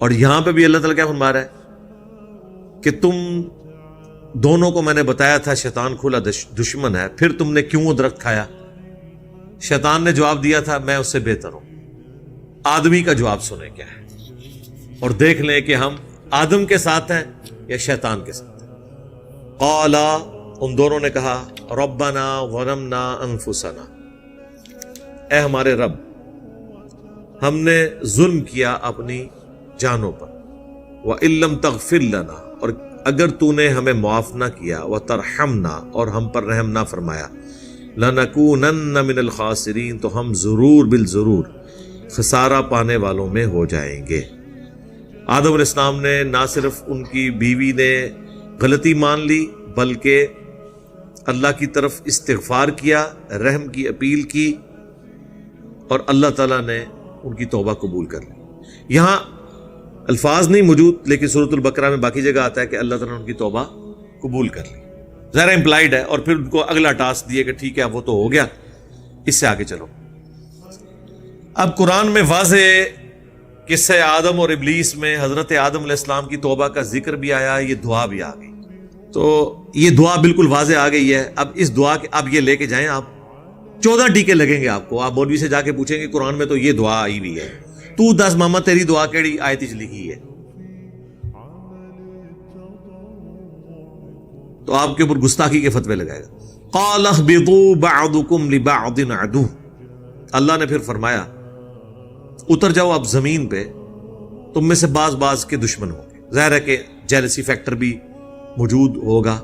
A: اور یہاں پہ بھی اللہ تعالیٰ کیا فرما رہا ہے کہ تم دونوں کو میں نے بتایا تھا شیطان کھلا دشمن ہے، پھر تم نے کیوں وہ درخت کھایا؟ شیطان نے جواب دیا تھا میں اس سے بہتر ہوں۔ آدمی کا جواب سنیں کیا ہے، اور دیکھ لیں کہ ہم آدم کے ساتھ ہیں یا شیطان کے ساتھ ہیں۔ قالا ان دونوں نے کہا ربنا ظلمنا انفسنا اے ہمارے رب ہم نے ظلم کیا اپنی جانوں پر، وَإِن لَّمْ تَغْفِرْ لَنَا اور اگر تو نے ہمیں معاف نہ کیا، وَتَرْحَمْنَا اور ہم پر رحم نہ فرمایا، لَنَكُونَنَّ مِنَ الْخَاسِرِينَ تو ہم ضرور بالضرور خسارہ پانے والوں میں ہو جائیں گے۔ آدم علیہ السلام نے نہ صرف ان کی بیوی نے غلطی مان لی بلکہ اللہ کی طرف استغفار کیا، رحم کی اپیل کی، اور اللہ تعالیٰ نے ان کی توبہ قبول کر لی۔ یہاں الفاظ نہیں موجود لیکن سورۃ البقرہ میں باقی جگہ آتا ہے کہ اللہ تعالیٰ نے ان کی توبہ قبول کر لی، ظاہر امپلائڈ ہے، اور پھر ان کو اگلا ٹاسک دیے کہ ٹھیک ہے وہ تو ہو گیا، اس سے آگے چلو۔ اب قرآن میں واضح قصہ آدم اور ابلیس میں حضرت آدم علیہ السلام کی توبہ کا ذکر بھی آیا، یہ دعا بھی آ گئی، تو یہ دعا بالکل واضح آ گئی ہے۔ اب اس دعا کے اب یہ لے کے جائیں، آپ 14 ٹیکے لگیں گے آپ کو، آپ مولوی سے جا کے پوچھیں گے قرآن میں تو یہ دعا آئی ہوئی ہے، تو دس ماما تیری دعا کیڑی آیت وچ لکھی ہے، تو آپ کے اوپر گستاخی کے فتوے لگائے گا۔ قال اهبطوا بعضكم لبعض عدو اللہ نے پھر فرمایا اتر جاؤ اب زمین پہ، تم میں سے بعض کے دشمن ہوں گے۔ ظاہر ہے کہ جیلسی فیکٹر بھی موجود ہوگا،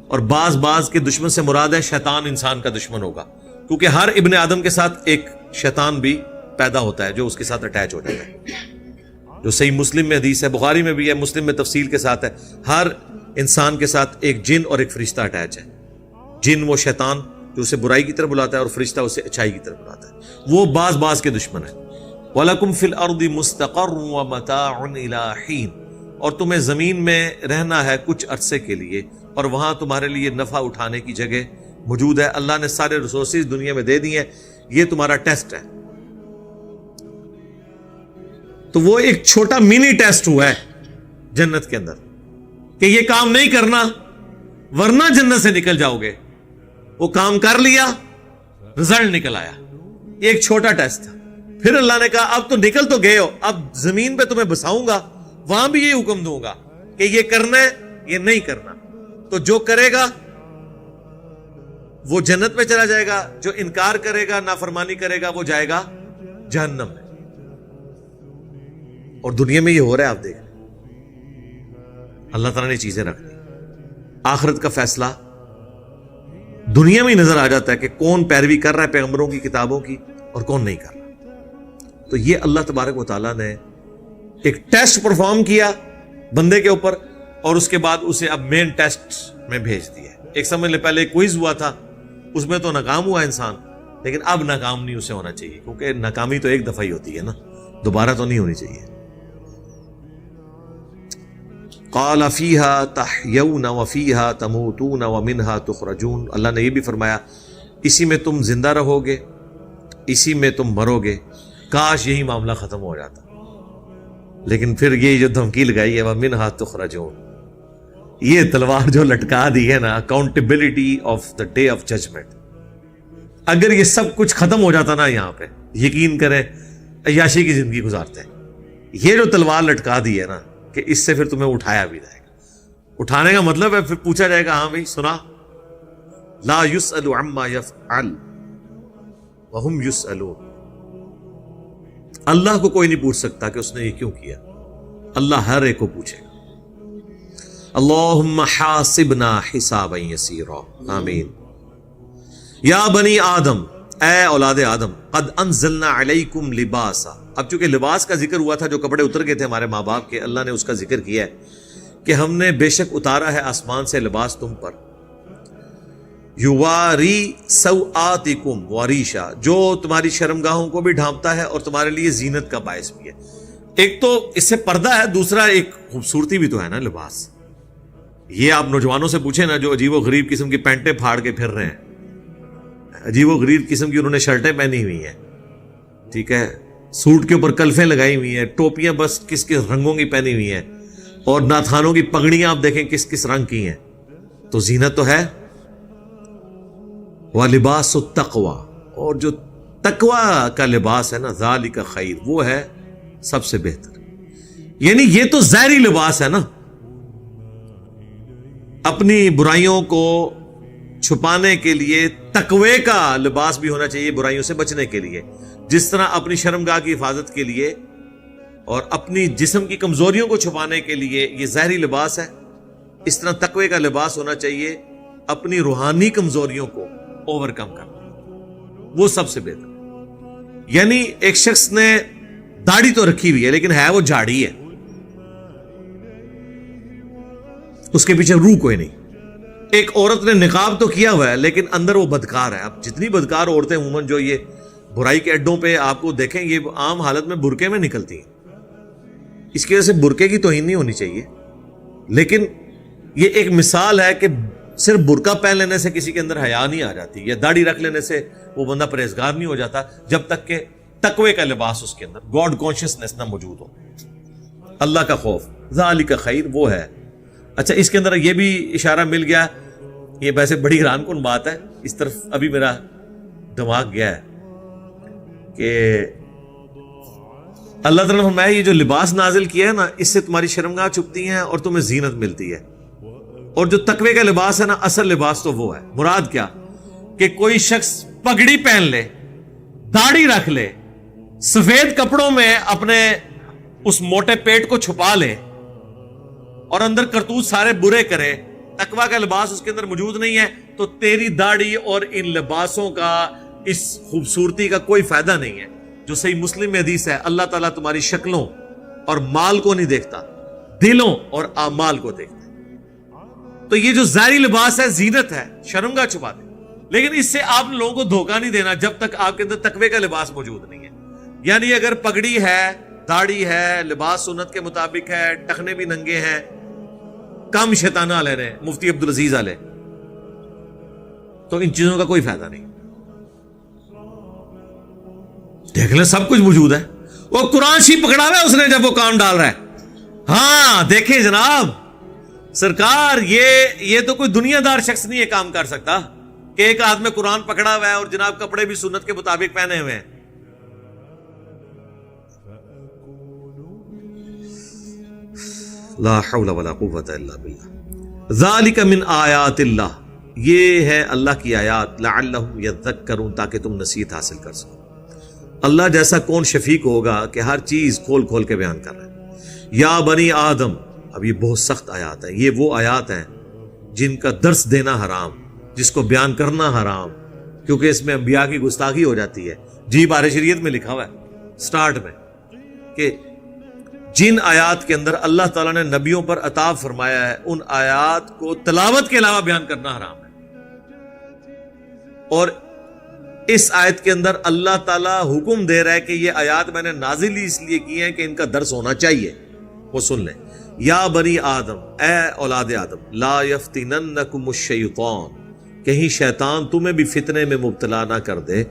A: اور بعض کے دشمن سے مراد ہے شیطان انسان کا دشمن ہوگا، کیونکہ ہر ابن آدم کے ساتھ ایک شیطان بھی پیدا ہوتا ہے جو اس کے ساتھ اٹیچ ہو جاتا ہے، جو صحیح مسلم میں حدیث ہے، بخاری میں بھی ہے، مسلم میں تفصیل کے ساتھ ہے، ہر انسان کے ساتھ ایک جن اور ایک فرشتہ اٹیچ ہے۔ جن وہ شیطان جو اسے برائی کی طرف بلاتا ہے، اور فرشتہ اسے اچھائی کی طرف بلاتا ہے، وہ بعض کے دشمن ہیں۔ وَلَكُمْ فِي الْأَرْضِ مُسْتَقَرٌّ وَمَتَاعٌ إِلَىٰ حِينٍ اور تمہیں زمین میں رہنا ہے کچھ عرصے کے لیے، اور وہاں تمہارے لیے نفع اٹھانے کی جگہ موجود ہے۔ اللہ نے سارے ریسورسز دنیا میں دے دی ہیں، یہ تمہارا ٹیسٹ ہے۔ تو وہ ایک چھوٹا منی ٹیسٹ ہوا ہے جنت کے اندر کہ یہ کام نہیں کرنا ورنہ جنت سے نکل جاؤ گے، وہ کام کر لیا، رزلٹ نکل آیا، ایک چھوٹا ٹیسٹ تھا۔ پھر اللہ نے کہا اب تو نکل تو گئے ہو، اب زمین پہ تمہیں بساؤں گا، وہاں بھی یہ حکم دوں گا کہ یہ کرنا ہے یہ نہیں کرنا، تو جو کرے گا وہ جنت میں چلا جائے گا، جو انکار کرے گا نافرمانی کرے گا وہ جائے گا جہنم میں۔ اور دنیا میں یہ ہو رہا ہے، آپ دیکھیں اللہ تعالیٰ نے چیزیں رکھ دی، آخرت کا فیصلہ دنیا میں ہی نظر آ جاتا ہے کہ کون پیروی کر رہا ہے پیغمبروں کی کتابوں کی اور کون نہیں کر رہا۔ تو یہ اللہ تبارک و تعالیٰ نے ایک ٹیسٹ پرفارم کیا بندے کے اوپر، اور اس کے بعد اسے اب مین ٹیسٹ میں بھیج دیا. ایک سمجھ لے پہلے کوئز ہوا تھا، اس میں تو ناکام ہوا انسان، لیکن اب ناکام نہیں اسے ہونا چاہیے، کیونکہ ناکامی تو ایک دفعہ ہی ہوتی ہے نا، دوبارہ تو نہیں ہونی چاہیے. قال فیہا تحیون وفیہا تموتون ومنہا تخرجون. اللہ نے یہ بھی فرمایا اسی میں تم زندہ رہو گے، اسی میں تم مرو گے. کاش یہی معاملہ ختم ہو جاتا، لیکن پھر یہ جو دھمکی لگائی ہے ومنہا تخرجون، یہ تلوار جو لٹکا دی ہے نا، accountability of the day of judgement. اگر یہ سب کچھ ختم ہو جاتا نا یہاں پہ، یقین کریں عیاشی کی زندگی گزارتے ہیں. یہ جو تلوار لٹکا دی ہے نا کہ اس سے پھر تمہیں اٹھایا بھی جائے گا. اٹھانے کا مطلب ہے پھر پوچھا جائے گا ہاں بھائی سنا، لا یسأل عما یفعل وہم یسألون. اللہ کو کوئی نہیں پوچھ سکتا کہ اس نے یہ کیوں کیا، اللہ ہر ایک کو پوچھے گا. اللہم حاسبنا حسابا یسیرا. آمین. یا بنی آدم، اے اولاد آدم، قد انزلنا علیکم لباسا. اب چونکہ لباس کا ذکر ہوا تھا، جو کپڑے اتر گئے تھے ہمارے ماں باپ کے، اللہ نے اس کا ذکر کیا ہے کہ ہم نے بے شک اتارا ہے آسمان سے لباس تم پر. یواری سوآتکم وریشا، جو تمہاری شرمگاہوں کو بھی ڈھانپتا ہے اور تمہارے لیے زینت کا باعث بھی ہے. ایک تو اس سے پردہ ہے، دوسرا ایک خوبصورتی بھی تو ہے نا لباس. یہ آپ نوجوانوں سے پوچھیں نا جو عجیب و غریب قسم کی پینٹیں پھاڑ کے پھر رہے ہیں، عجیب و غریب قسم کی انہوں نے شرٹیں پہنی ہوئی ہیں، ٹھیک ہے، سوٹ کے اوپر کلفیں لگائی ہوئی ہیں، ٹوپیاں بس کس کس رنگوں کی پہنی ہوئی ہیں، اور ناتھانوں کی پگڑیاں آپ دیکھیں کس کس رنگ کی ہیں. تو زینت تو ہے. وَلِبَاسُ التَّقْوَى، اور جو تقوی کا لباس ہے نا، ذَلِكَ خیر، وہ ہے سب سے بہتر. یعنی یہ تو ظاہری لباس ہے نا، اپنی برائیوں کو چھپانے کے لیے تقوی کا لباس بھی ہونا چاہیے، برائیوں سے بچنے کے لیے. جس طرح اپنی شرمگاہ کی حفاظت کے لیے اور اپنی جسم کی کمزوریوں کو چھپانے کے لیے یہ ظاہری لباس ہے، اس طرح تقوی کا لباس ہونا چاہیے اپنی روحانی کمزوریوں کو اوور کم کرنا، وہ سب سے بہتر. یعنی ایک شخص نے داڑھی تو رکھی ہوئی ہے لیکن ہے وہ جھاڑی ہے، اس کے پیچھے روح کوئی نہیں. ایک عورت نے نقاب تو کیا ہوا ہے لیکن اندر وہ بدکار ہے. اب جتنی بدکار عورتیں عموماً جو یہ برائی کے اڈوں پہ آپ کو دیکھیں، یہ عام حالت میں برقعے میں نکلتی ہیں. اس کی وجہ سے برقعے کی توہین نہیں ہونی چاہیے، لیکن یہ ایک مثال ہے کہ صرف برقع پہن لینے سے کسی کے اندر حیا نہیں آ جاتی، یا داڑھی رکھ لینے سے وہ بندہ پرہیزگار نہیں ہو جاتا، جب تک کہ تقوی کا لباس اس کے اندر، گاڈ کانشیسنس نہ موجود ہو، اللہ کا خوف. ذالک خیر، وہ ہے. اچھا، اس کے اندر یہ بھی اشارہ مل گیا، یہ ویسے بڑی حیران کن بات ہے، اس طرف ابھی میرا دماغ گیا ہے کہ اللہ تعالیٰ نے فرمایا یہ جو لباس نازل کیا ہے نا، اس سے تمہاری شرمگاہ چھپتی ہیں اور تمہیں زینت ملتی ہے. اور جو تقوی کا لباس ہے نا، اصل لباس تو وہ ہے. مراد کیا کہ کوئی شخص پگڑی پہن لے، داڑھی رکھ لے، سفید کپڑوں میں اپنے اس موٹے پیٹ کو چھپا لے اور اندر کرتوت سارے برے کرے، تقوی کا لباس اس کے اندر موجود نہیں ہے، تو تیری داڑھی اور ان لباسوں کا، اس خوبصورتی کا کوئی فائدہ نہیں ہے. جو صحیح مسلم میں حدیث ہے، اللہ تعالیٰ تمہاری شکلوں اور مال کو نہیں دیکھتا، دلوں اور اعمال کو دیکھتا. تو یہ جو ظاہری لباس ہے زینت ہے، شرمگاہ چھپا دے، لیکن اس سے آپ لوگوں کو دھوکہ نہیں دینا جب تک آپ کے اندر تقوی کا لباس موجود نہیں ہے. یعنی اگر پگڑی ہے، داڑھی ہے، لباس سنت کے مطابق ہے، ٹخنے بھی ننگے ہیں، کم شیطانہ لے رہے ہیں مفتی عبدالعزیز علیہ، تو ان چیزوں کا کوئی فائدہ نہیں. دیکھ لیں سب کچھ موجود ہے. وہ قرآن شریف پکڑا ہوا ہے اس نے جب وہ کام ڈال رہا ہے. ہاں دیکھیں جناب سرکار، یہ تو کوئی دنیا دار شخص نہیں یہ کام کر سکتا کہ ایک ہاتھ میں قرآن پکڑا ہوا ہے اور جناب کپڑے بھی سنت کے مطابق پہنے ہوئے ہیں. لا حول ولا قوت الا باللہ. ذالک من آیات اللہ، یہ ہے اللہ کی آیات، لعلہم یذکرون، تاکہ تم نصیحت حاصل کر سکو. اللہ جیسا کون شفیق ہوگا کہ ہر چیز کھول کھول کے بیان کر رہے ہیں. یا بنی آدم، اب یہ بہت سخت آیات ہیں، یہ وہ آیات ہیں جن کا درس دینا حرام، جس کو بیان کرنا حرام، کیونکہ اس میں انبیاء کی گستاخی ہو جاتی ہے. جی بارے شریعت میں لکھا ہوا ہے سٹارٹ میں کہ جن آیات کے اندر اللہ تعالیٰ نے نبیوں پر عطا فرمایا ہے ان آیات کو تلاوت کے علاوہ بیان کرنا حرام ہے. اور اس آیت کے اندر اللہ تعالیٰ حکم دے رہا ہے کہ یہ آیات میں نے نازل ہی اس لیے کی ہیں کہ ان کا درس ہونا چاہیے. وہ سن لیں. یا بنی آدم، اے اولاد آدم، لا یفتننکم الشیطان، کہیں شیطان تمہیں بھی فتنے میں مبتلا نہ کر دے،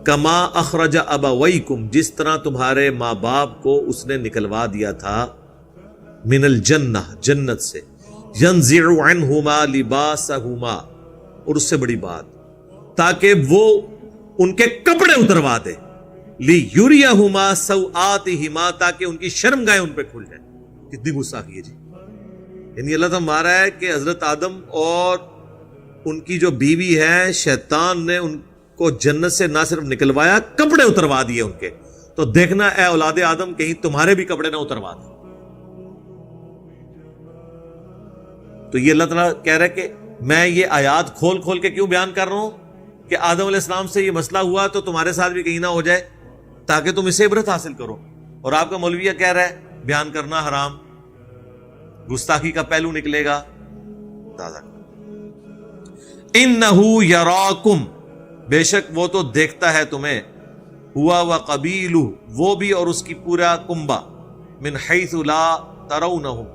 A: کما اخرج ابویکم، جس طرح تمہارے ماں باپ کو اس نے نکلوا دیا تھا، من الجنہ، جنت سے، ینزع عنہما لباسہما، اور اس سے بڑی بات تاکہ وہ ان کے کپڑے اتروا دے، لیریہما سوآتہما، تاکہ ان کی شرمگاہیں ان پہ کھل جائیں. کتنی گستاخی ہے جی. یعنی اللہ تعالیٰ مارا ہے کہ حضرت آدم اور ان کی جو بیوی ہے، شیطان نے ان کو جنت سے نہ صرف نکلوایا، کپڑے اتروا دیے ان کے. تو دیکھنا اے اولاد آدم کہیں تمہارے بھی کپڑے نہ اتروا دیں. تو یہ اللہ تعالیٰ کہہ رہا ہے کہ میں یہ آیات کھول کھول کے کیوں بیان کر رہا ہوں کہ آدم علیہ السلام سے یہ مسئلہ ہوا تو تمہارے ساتھ بھی کہیں نہ ہو جائے، تاکہ تم اس سے عبرت حاصل کرو. اور آپ کا مولویہ کہہ رہا ہے بیان کرنا حرام، گستاخی کا پہلو نکلے گا. انہ یراکم، بے شک وہ تو دیکھتا ہے تمہیں، ہوا وقبیلہ، وہ بھی اور اس کی پورا کنبہ، من حیث لا ترونہم،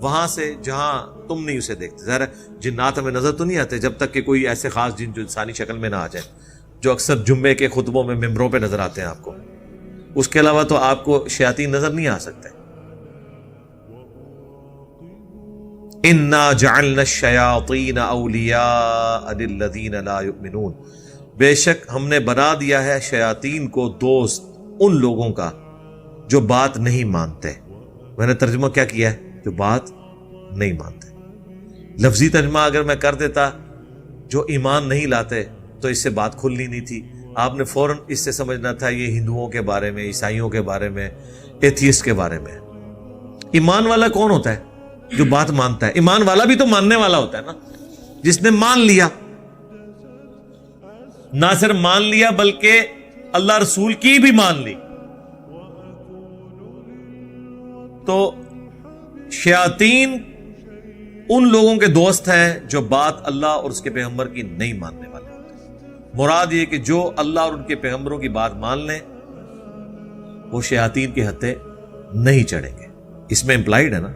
A: وہاں سے جہاں تم نہیں اسے دیکھتے. ظاہر ہے جنات ہمیں نظر تو نہیں آتے جب تک کہ کوئی ایسے خاص جن جو انسانی شکل میں نہ آ جائیں، جو اکثر جمعے کے خطبوں میں ممبروں پہ نظر آتے ہیں آپ کو. اس کے علاوہ تو آپ کو شیاطین نظر نہیں آ سکتے. اِنَّا جَعَلْنَا الشَّيَاطِينَ أَوْلِيَاءَ لِلَّذِينَ لَا يُؤْمِنُونَ، بے شک ہم نے بنا دیا ہے شیاطین کو دوست ان لوگوں کا جو بات نہیں مانتے. میں نے ترجمہ کیا کیا ہے؟ جو بات نہیں مانتے. لفظی ترجمہ اگر میں کر دیتا جو ایمان نہیں لاتے تو اس سے بات کھلنی نہیں تھی. آپ نے فوراً اس سے سمجھنا تھا یہ ہندوؤں کے بارے میں، عیسائیوں کے بارے میں، ایتھیسٹ کے بارے میں. ایمان والا کون ہوتا ہے؟ جو بات مانتا ہے. ایمان والا بھی تو ماننے والا ہوتا ہے نا، جس نے مان لیا. نہ صرف مان لیا بلکہ اللہ رسول کی بھی مان لی. تو شیاطین ان لوگوں کے دوست ہیں جو بات اللہ اور اس کے پیغمبر کی نہیں ماننے والے ہوتے ہیں. مراد یہ کہ جو اللہ اور ان کے پیغمبروں کی بات مان لیں وہ شیاطین کے ہتھے نہیں چڑھیں گے. اس میں امپلائیڈ ہے نا.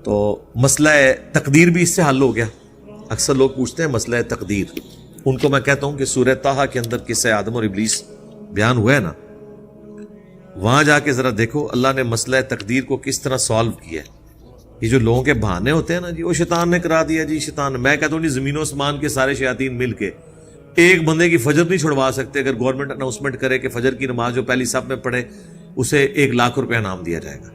A: تو مسئلہ تقدیر بھی اس سے حل ہو گیا. اکثر لوگ پوچھتے ہیں مسئلہ تقدیر، ان کو میں کہتا ہوں کہ سورہ طٰہٰ کے اندر قصہ آدم اور ابلیس بیان ہوا ہے نا، وہاں جا کے ذرا دیکھو اللہ نے مسئلہ تقدیر کو کس طرح سالو کیا ہے. یہ جو لوگوں کے بہانے ہوتے ہیں نا جی، وہ شیطان نے کرا دیا جی، شیطان. میں کہتا ہوں جی زمین و آسمان کے سارے شیاطین مل کے ایک بندے کی فجر نہیں چھڑوا سکتے. اگر گورنمنٹ اناؤنسمنٹ کرے کہ فجر کی نماز جو پہلی صف میں پڑھے اسے 1,00,000 روپے انعام دیا جائے گا.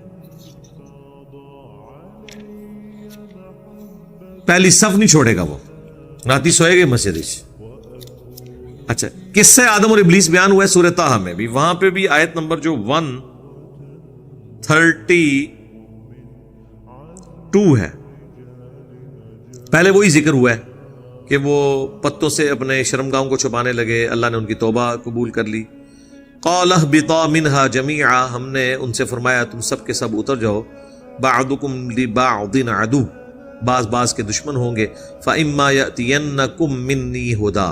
A: پہلی صف نہیں چھوڑے گا، وہ راتی سوئے گا مسجد. اچھا، کس سے آدم اور ابلیس بیان ہوا ہے سورہ طٰہٰ میں بھی. وہاں پہ بھی آیت نمبر جو 132 ہے، پہلے وہی ذکر ہوا ہے کہ وہ پتوں سے اپنے شرمگاہوں کو چھپانے لگے. اللہ نے ان کی توبہ قبول کر لی. قَالَ اهْبِطَا مِنْهَا جَمِيعًا، ہم نے ان سے فرمایا تم سب کے سب اتر جاؤ. بَعْضُكُمْ لِبَعْضٍ عَدُوٌّ، بعض کے دشمن ہوں گے. فَإِمَّا يَأْتِيَنَّكُمْ مِنِّي هُدًى،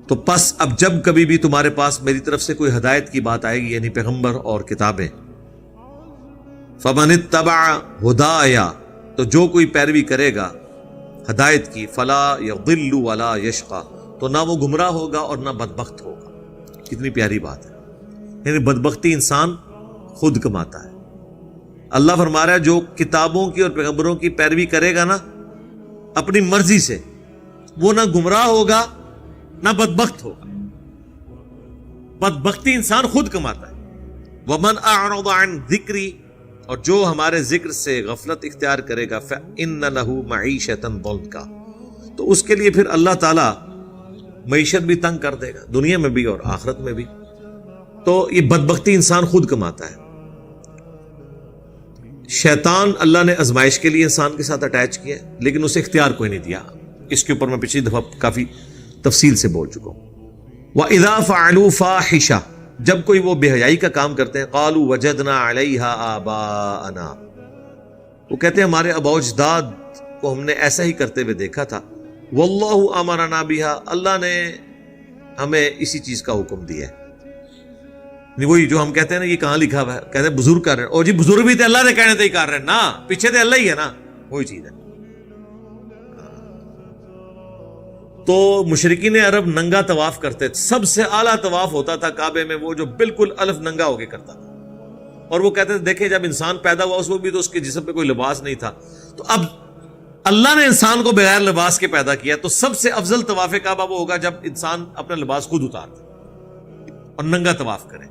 A: تو پس اب جب کبھی بھی تمہارے پاس میری طرف سے کوئی ہدایت کی بات آئے گی، یعنی پیغمبر اور کتابیں، فَمَنِ اتَّبَعَ هُدَايَ، تو جو کوئی پیروی کرے گا ہدایت کی، فَلَا يَضِلُّ وَلَا يَشْقَى، تو نہ وہ گمراہ ہوگا اور نہ بدبخت ہوگا. کتنی پیاری بات ہے. یعنی بدبختی انسان خود کماتا ہے. اللہ فرما رہا ہے جو کتابوں کی اور پیغمبروں کی پیروی کرے گا نا اپنی مرضی سے، وہ نہ گمراہ ہوگا نہ بدبخت ہوگا. بدبختی انسان خود کماتا ہے. وَمَنْ أَعْرَضَ عَنْ ذِكْرِي، اور جو ہمارے ذکر سے غفلت اختیار کرے گا، فَإِنَّ لَهُ مَعِيشَةً ضَنْكَ، تو اس کے لیے پھر اللہ تعالیٰ معیشت بھی تنگ کر دے گا، دنیا میں بھی اور آخرت میں بھی. تو یہ بدبختی انسان خود کماتا ہے. شیطان اللہ نے آزمائش کے لیے انسان کے ساتھ اٹیچ کیا ہے، لیکن اسے اختیار کوئی نہیں دیا. اس کے اوپر میں پچھلی دفعہ کافی تفصیل سے بول چکا ہوں. وَإِذَا فَعَلُوا فَاحِشَةً، جب کوئی وہ بے حیائی کا کام کرتے ہیں قالوا وجدنا علیہا آباءنا، وہ کہتے ہیں ہمارے آباء و اجداد کو ہم نے ایسا ہی کرتے ہوئے دیکھا تھا، واللہ امرنا بہا، اللہ نے ہمیں اسی چیز کا حکم دیا ہے۔ وہی جو ہم کہتے ہیں نا یہ کہاں لکھا ہوا ہے، کہتے ہیں بزرگ کر رہے ہیں، اور جی بزرگ بھی تو اللہ نے کہنے تھے ہی کر رہے ہیں نا، پیچھے تو اللہ ہی ہے نا، وہی چیز ہے۔ تو مشرکین عرب ننگا طواف کرتے تھے، سب سے اعلیٰ طواف ہوتا تھا کعبے میں وہ جو بالکل الف ننگا ہو کے کرتا تھا، اور وہ کہتے تھے دیکھیں جب انسان پیدا ہوا اس وقت بھی تو اس کے جسم پہ کوئی لباس نہیں تھا، تو اب اللہ نے انسان کو بغیر لباس کے پیدا کیا، تو سب سے افضل طواف کعبہ وہ ہوگا جب انسان اپنا لباس خود اتار دے اور ننگا طواف کرے۔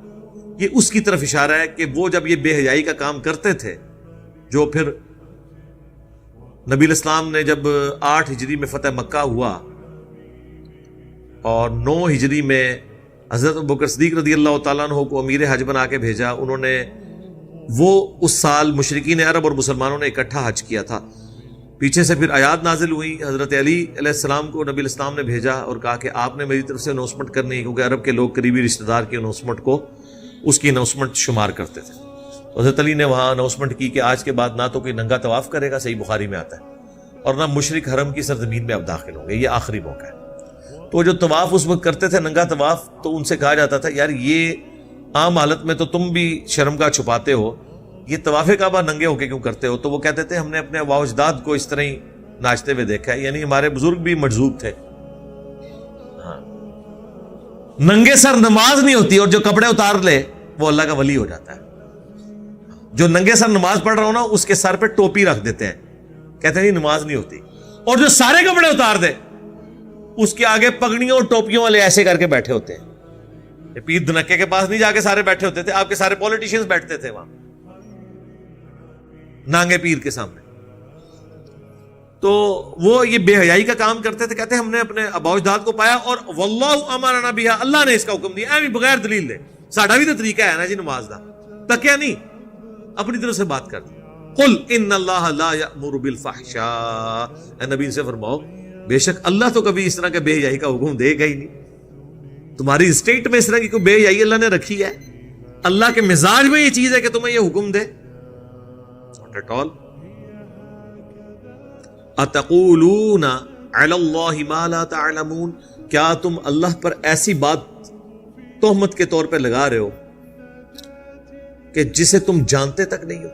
A: یہ اس کی طرف اشارہ ہے کہ وہ جب یہ بے حیائی کا کام کرتے تھے، جو پھر نبی الاسلام نے جب 8 ہجری میں فتح مکہ ہوا اور 9 ہجری میں حضرت ابوبکر صدیق رضی اللہ تعالیٰ عنہ کو امیر حج بنا کے بھیجا، انہوں نے وہ اس سال مشرکین عرب اور مسلمانوں نے اکٹھا حج کیا تھا۔ پیچھے سے پھر آیات نازل ہوئی، حضرت علی علیہ السلام کو نبی الاسلام نے بھیجا اور کہا کہ آپ نے میری طرف سے اناؤنسمنٹ کرنی ہے، کیونکہ عرب کے لوگ قریبی رشتہ دار کی اناؤنسمنٹ کو اس کی اناؤنسمنٹ شمار کرتے تھے۔ حضرت علی نے وہاں اناؤنسمنٹ کی کہ آج کے بعد نہ تو کوئی ننگا طواف کرے گا، صحیح بخاری میں آتا ہے، اور نہ مشرک حرم کی سرزمین میں اب داخل ہوں گے، یہ آخری موقع ہے۔ تو جو طواف اس وقت کرتے تھے ننگا طواف، تو ان سے کہا جاتا تھا یار یہ عام حالت میں تو تم بھی شرم کا چھپاتے ہو، یہ طواف کعبہ ننگے ہو کے کیوں کرتے ہو؟ تو وہ کہتے تھے ہم نے اپنے آباء و اجداد کو اس طرح ہی ناچتے ہوئے دیکھا ہے، یعنی ہمارے بزرگ بھی مجذوب تھے۔ ہاں، ننگے سر نماز نہیں ہوتی، اور جو کپڑے اتار لے وہ اللہ کا ولی ہو جاتا ہے۔ جو ننگے سر نماز پڑھ رہا ہو نا اس کے سر پہ ٹوپی رکھ دیتے ہیں، کہتے ہیں نماز نہیں ہوتی، اور جو سارے کپڑے اتار دے اس کے آگے پگڑیوں اور ٹوپیوں والے ایسے کر کے بیٹھے ہوتے ہیں۔ پیر دھنکے کے پاس نہیں جا کے سارے بیٹھے ہوتے تھے، آپ کے سارے پولیٹیشینز بیٹھتے تھے وہاں نانگے پیر کے سامنے۔ تو وہ یہ بے حیائی کا کام کرتے تھے، کہتے ہیں ہم نے اپنے آباء و اجداد کو پایا، اور واللہ امرنا بہا، اللہ نے اس کا حکم دیا، ایویں بغیر دلیل دے۔ ساڈا بھی تو طریقہ ہے نا جی نماز دا، تکیا نہیں، اپنی طرف سے بات کر دی۔ قل ان اللہ لا یأمر بالفحشاء، اے نبی سے فرماؤ بے شک اللہ تو کبھی اس طرح کے بے حیائی کا حکم دے گا ہی نہیں۔ تمہاری اسٹیٹ میں اس طرح کی کوئی بے حیائی اللہ نے رکھی ہے؟ اللہ کے مزاج میں یہ چیز ہے کہ تمہیں یہ حکم دے؟ not at all۔ اتقولون علی اللہ ما لا تعلمون، کیا تم اللہ پر ایسی بات تہمت کے طور پہ لگا رہے ہو کہ جسے تم جانتے تک نہیں ہو؟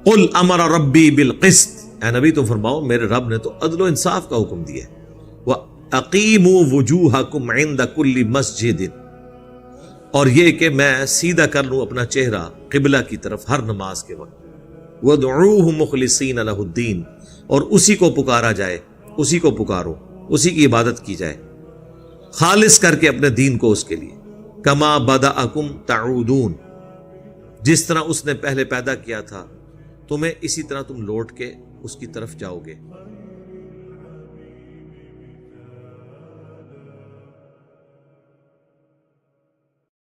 A: قل امر ربی بالقسط، اے نبی تم فرماؤ میرے رب نے تو عدل و انصاف کا حکم دیا ہے۔ وَأَقِيمُوا وُجُوهَكُمْ عِنْدَ كُلِّ مَسْجِدٍ، اور یہ کہ میں سیدھا کر لوں اپنا چہرہ قبلہ کی طرف ہر نماز کے وقت۔ وَادْعُوهُ مُخْلِصِينَ لَهُ الدِّينَ، اور اسی کو پکارا جائے، اسی کو پکارو، اسی کی عبادت کی جائے، خالص کر کے اپنے دین کو اس کے لیے۔ کما بدأکم تعودون، جس طرح اس نے پہلے پیدا کیا تھا تمہیں اسی طرح تم لوٹ کے اس کی طرف جاؤ گے۔